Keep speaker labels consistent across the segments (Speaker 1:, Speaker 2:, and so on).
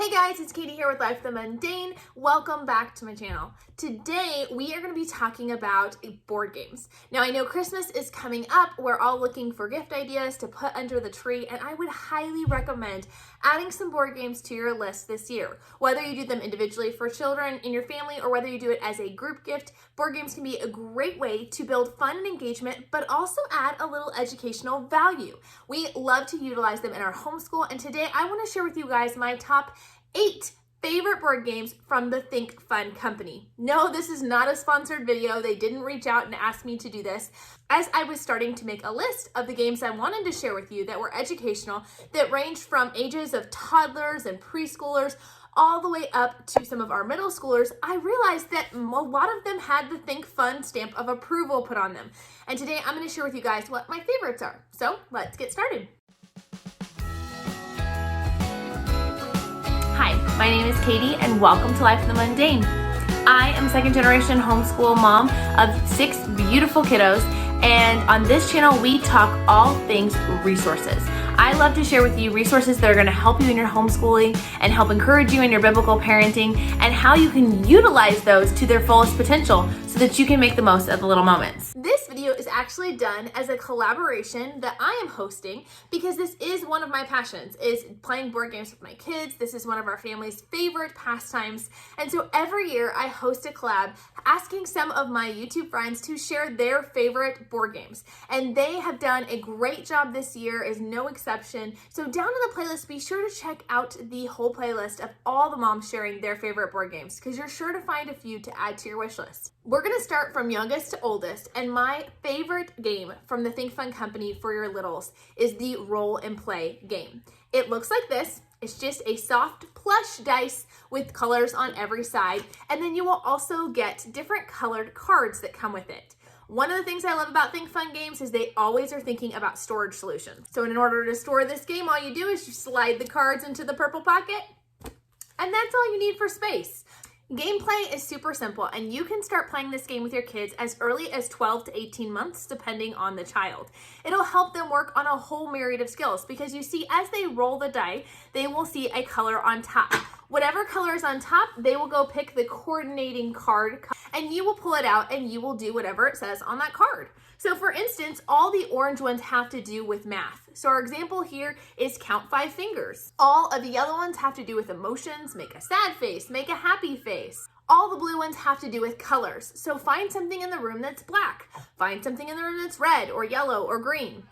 Speaker 1: Hey guys, it's Katie here with Life the Mundane. Welcome back to my channel. Today, we are going to be talking about board games. Now, I know Christmas is coming up. We're all looking for gift ideas to put under the tree, and I would highly recommend adding some board games to your list this year. Whether you do them individually for children in your family or whether you do it as a group gift, board games can be a great way to build fun and engagement, but also add a little educational value. We love to utilize them in our homeschool, and today I want to share with you guys my top 8 favorite board games from the ThinkFun company. No, this is not a sponsored video. They didn't reach out and ask me to do this. As I was starting to make a list of the games I wanted to share with you that were educational, that ranged from ages of toddlers and preschoolers all the way up to some of our middle schoolers, I realized that a lot of them had the ThinkFun stamp of approval put on them. And today I'm going to share with you guys what my favorites are. So let's get started. Hi, my name is Katie and welcome to Life in the Mundane. I am a second generation homeschool mom of 6 beautiful kiddos, and on this channel we talk all things resources. I love to share with you resources that are going to help you in your homeschooling and help encourage you in your biblical parenting and how you can utilize those to their fullest potential so that you can make the most of the little moments. This video is actually done as a collaboration that I am hosting because this is one of my passions, is playing board games with my kids. This is one of our family's favorite pastimes. And so every year I host a collab asking some of my YouTube friends to share their favorite board games. And they have done a great job this year, is no exception. So down in the playlist, be sure to check out the whole playlist of all the moms sharing their favorite board games because you're sure to find a few to add to your wish list. We're going to start from youngest to oldest, and my favorite game from the ThinkFun company for your littles is the roll and play game. It looks like this. It's just a soft plush dice with colors on every side, and then you will also get different colored cards that come with it. One of the things I love about ThinkFun games is they always are thinking about storage solutions. So in order to store this game, all you do is you slide the cards into the purple pocket, and that's all you need for space. Gameplay is super simple, and you can start playing this game with your kids as early as 12 to 18 months, depending on the child. It'll help them work on a whole myriad of skills because you see, as they roll the die, they will see a color on top. Whatever color is on top, they will go pick the coordinating card, and you will pull it out and you will do whatever it says on that card. So for instance, all the orange ones have to do with math. So our example here is count 5 fingers. All of the yellow ones have to do with emotions, make a sad face, make a happy face. All the blue ones have to do with colors. So find something in the room that's black. Find something in the room that's red or yellow or green.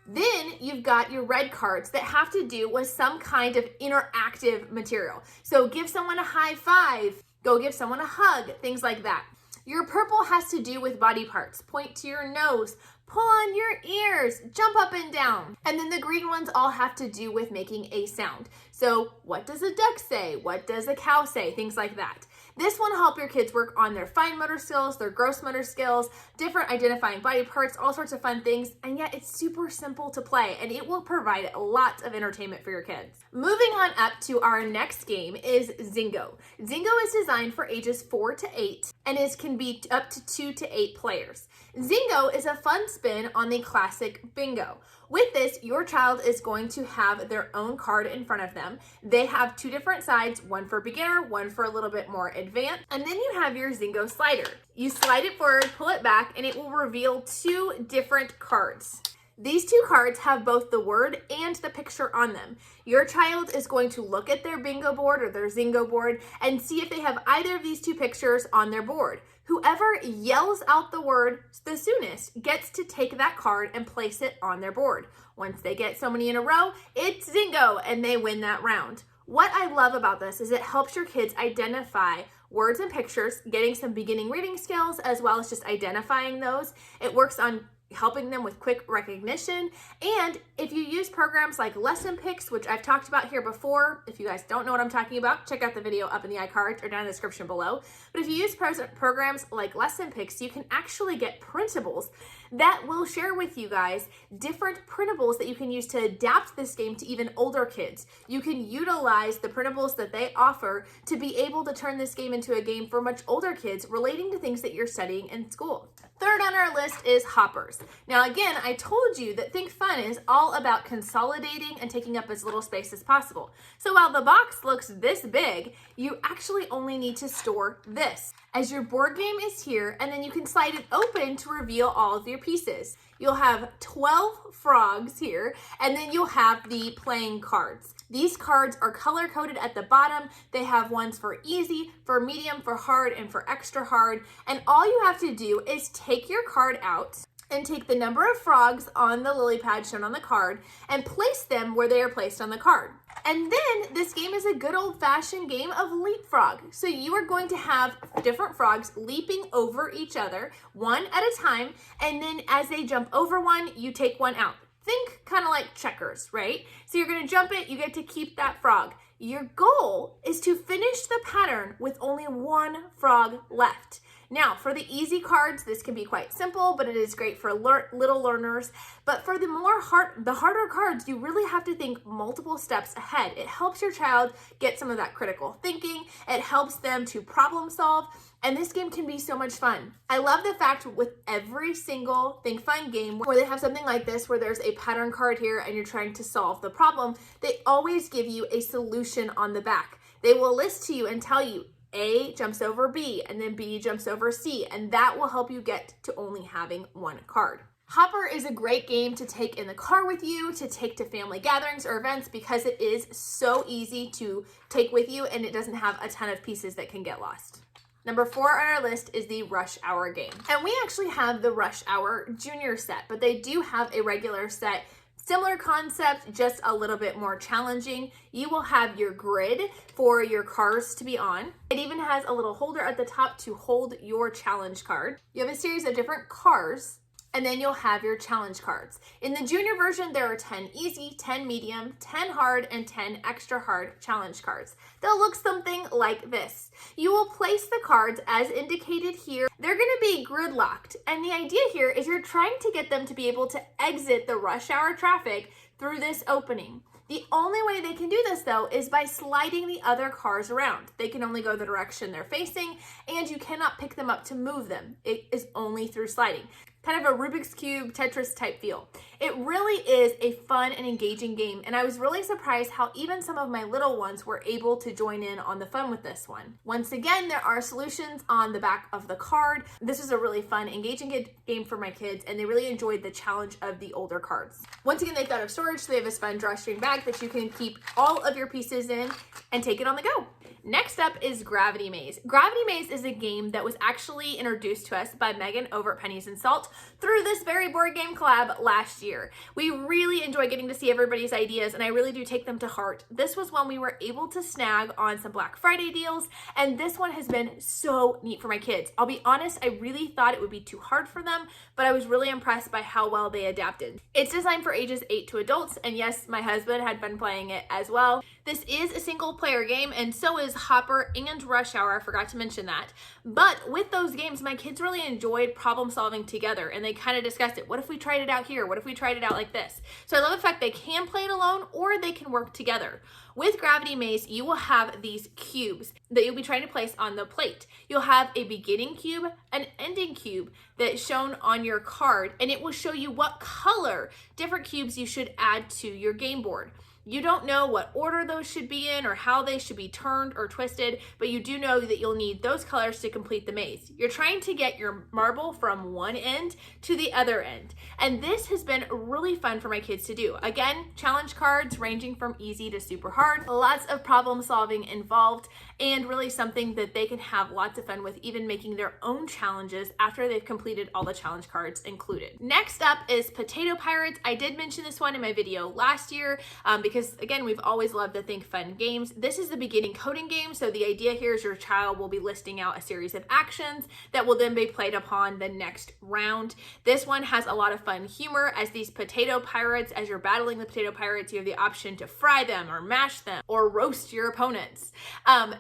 Speaker 1: Then you've got your red cards that have to do with some kind of interactive material. So give someone a high five, go give someone a hug, things like that. Your purple has to do with body parts. Point to your nose, pull on your ears, jump up and down. And then the green ones all have to do with making a sound. So what does a duck say? What does a cow say? Things like that. This one will help your kids work on their fine motor skills, their gross motor skills, different identifying body parts, all sorts of fun things, and yet it's super simple to play, and it will provide lots of entertainment for your kids. Moving on up to our next game is Zingo. Zingo is designed for ages 4 to 8, and can be up to 2 to 8 players. Zingo is a fun spin on the classic bingo. With this, your child is going to have their own card in front of them. They have 2 different sides, one for beginner, one for a little bit more advanced, and then you have your Zingo slider. You slide it forward, pull it back, and it will reveal 2 different cards. These 2 cards have both the word and the picture on them. Your child is going to look at their bingo board or their Zingo board and see if they have either of these 2 pictures on their board. Whoever yells out the word the soonest gets to take that card and place it on their board. Once they get so many in a row, it's Zingo, and they win that round. What I love about this is it helps your kids identify words and pictures, getting some beginning reading skills, as well as just identifying those. It works on helping them with quick recognition. And if you use programs like Lesson Picks, which I've talked about here before, if you guys don't know what I'm talking about, check out the video up in the iCard or down in the description below. But if you use programs like Lesson Picks, you can actually get printables that will share with you guys different printables that you can use to adapt this game to even older kids. You can utilize the printables that they offer to be able to turn this game into a game for much older kids relating to things that you're studying in school. Third on our list is hoppers. Now again, I told you that ThinkFun is all about consolidating and taking up as little space as possible. So while the box looks this big, you actually only need to store this. As your board game is here, and then you can slide it open to reveal all of your pieces. You'll have 12 frogs here, and then you'll have the playing cards. These cards are color-coded at the bottom. They have ones for easy, for medium, for hard, and for extra hard. And all you have to do is take your card out and take the number of frogs on the lily pad shown on the card and place them where they are placed on the card. And then this game is a good old-fashioned game of leapfrog. So you are going to have different frogs leaping over each other, one at a time, and then as they jump over one, you take one out. Think kind of like checkers, right? So you're gonna jump it, you get to keep that frog. Your goal is to finish the pattern with only one frog left. Now, for the easy cards, this can be quite simple, but it is great for little learners. But for the harder cards, you really have to think multiple steps ahead. It helps your child get some of that critical thinking. It helps them to problem solve. And this game can be so much fun. I love the fact with every single ThinkFun game where they have something like this, where there's a pattern card here and you're trying to solve the problem, they always give you a solution on the back. They will list to you and tell you, A jumps over B, and then B jumps over C, and that will help you get to only having one card. Hopper is a great game to take in the car with you, to take to family gatherings or events, because it is so easy to take with you and it doesn't have a ton of pieces that can get lost. Number 4 on our list is the Rush Hour game. And we actually have the Rush Hour Junior set, but they do have a regular set. Similar concept, just a little bit more challenging. You will have your grid for your cars to be on. It even has a little holder at the top to hold your challenge card. You have a series of different cars, and then you'll have your challenge cards. In the junior version, there are 10 easy, 10 medium, 10 hard, and 10 extra hard challenge cards. They'll look something like this. You will place the cards as indicated here. They're gonna be grid locked, and the idea here is you're trying to get them to be able to exit the rush hour traffic through this opening. The only way they can do this, though, is by sliding the other cars around. They can only go the direction they're facing, and you cannot pick them up to move them. It is only through sliding. Kind of a Rubik's Cube, Tetris type feel. It really is a fun and engaging game, and I was really surprised how even some of my little ones were able to join in on the fun with this one. Once again, there are solutions on the back of the card. This is a really fun, engaging game for my kids, and they really enjoyed the challenge of the older cards. Once again, they thought of storage, so they have this fun drawstring bag that you can keep all of your pieces in and take it on the go. Next up is Gravity Maze. Gravity Maze is a game that was actually introduced to us by Megan over at Pennies and Salt through this very board game collab last year. We really enjoy getting to see everybody's ideas, and I really do take them to heart. This was one we were able to snag on some Black Friday deals, and this one has been so neat for my kids. I'll be honest, I really thought it would be too hard for them, but I was really impressed by how well they adapted. It's designed for ages 8 to adults, and yes, my husband had been playing it as well. This is a single player game, and so is Hopper and Rush Hour. I forgot to mention that. But with those games, my kids really enjoyed problem solving together, and they kind of discussed it. What if we tried it out here? What if we tried it out like this? So I love the fact they can play it alone or they can work together. With Gravity Maze, you will have these cubes that you'll be trying to place on the plate. You'll have a beginning cube, an ending cube that's shown on your card, and it will show you what color different cubes you should add to your game board. You don't know what order those should be in or how they should be turned or twisted, but you do know that you'll need those colors to complete the maze. You're trying to get your marble from one end to the other end. And this has been really fun for my kids to do. Again, challenge cards ranging from easy to super hard, lots of problem solving involved, and really something that they can have lots of fun with, even making their own challenges after they've completed all the challenge cards included. Next up is Potato Pirates. I did mention this one in my video last year because because again, we've always loved the ThinkFun games. This is the beginning coding game. So the idea here is your child will be listing out a series of actions that will then be played upon the next round. This one has a lot of fun humor as these potato pirates. As you're battling the potato pirates, you have the option to fry them or mash them or roast your opponents.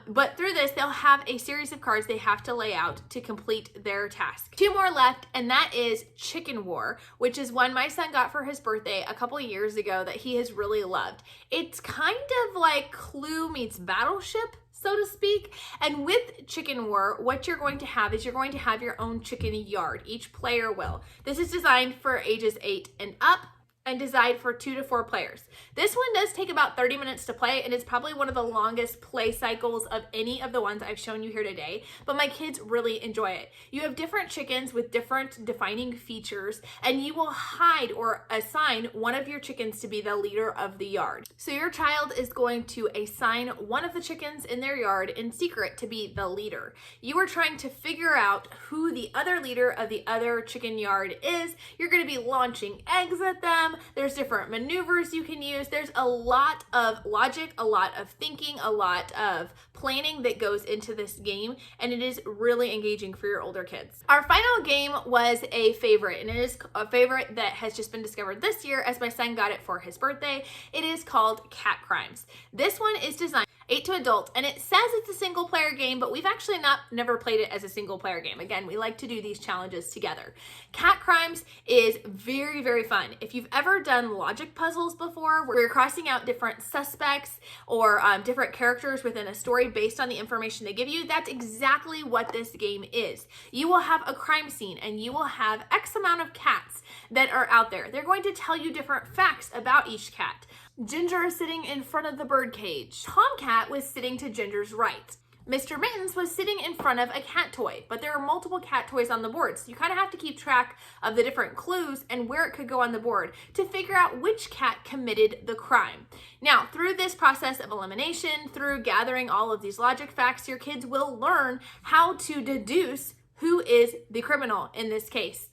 Speaker 1: But through this, they'll have a series of cards they have to lay out to complete their task. 2 more left, and that is Chicken War, which is one my son got for his birthday a couple of years ago that he has really loved. It's kind of like Clue meets Battleship, so to speak. And with Chicken War, what you're going to have is you're going to have your own chicken yard. Each player will. This is designed for ages 8 and up, and designed for 2 to 4 players. This one does take about 30 minutes to play, and it's probably one of the longest play cycles of any of the ones I've shown you here today, but my kids really enjoy it. You have different chickens with different defining features, and you will hide or assign one of your chickens to be the leader of the yard. So your child is going to assign one of the chickens in their yard in secret to be the leader. You are trying to figure out who the other leader of the other chicken yard is. You're going to be launching eggs at them. There's different maneuvers you can use. There's a lot of logic, a lot of thinking, a lot of planning that goes into this game, and it is really engaging for your older kids. Our final game was a favorite, and it is a favorite that has just been discovered this year as my son got it for his birthday. It is called Cat Crimes. This one is designed 8 to adult, and it says it's a single player game, but we've actually never played it as a single player game. Again, we like to do these challenges together. Cat Crimes is very, very fun. If you've ever done logic puzzles before, where you're crossing out different suspects or different characters within a story based on the information they give you, that's exactly what this game is. You will have a crime scene, and you will have X amount of cats that are out there. They're going to tell you different facts about each cat. Ginger is sitting in front of the bird cage. Tomcat was sitting to Ginger's right. Mr. Mittens was sitting in front of a cat toy, but there are multiple cat toys on the board, so you kind of have to keep track of the different clues and where it could go on the board to figure out which cat committed the crime. Now, through this process of elimination, through gathering all of these logic facts, your kids will learn how to deduce who is the criminal in this case.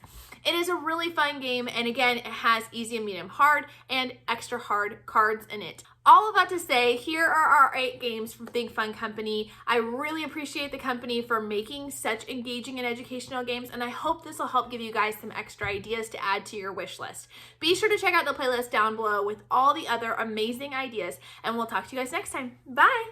Speaker 1: It is a really fun game, and again, it has easy and medium hard and extra hard cards in it. All of that to say, here are our 8 games from ThinkFun Company. I really appreciate the company for making such engaging and educational games, and I hope this will help give you guys some extra ideas to add to your wish list. Be sure to check out the playlist down below with all the other amazing ideas, and we'll talk to you guys next time. Bye!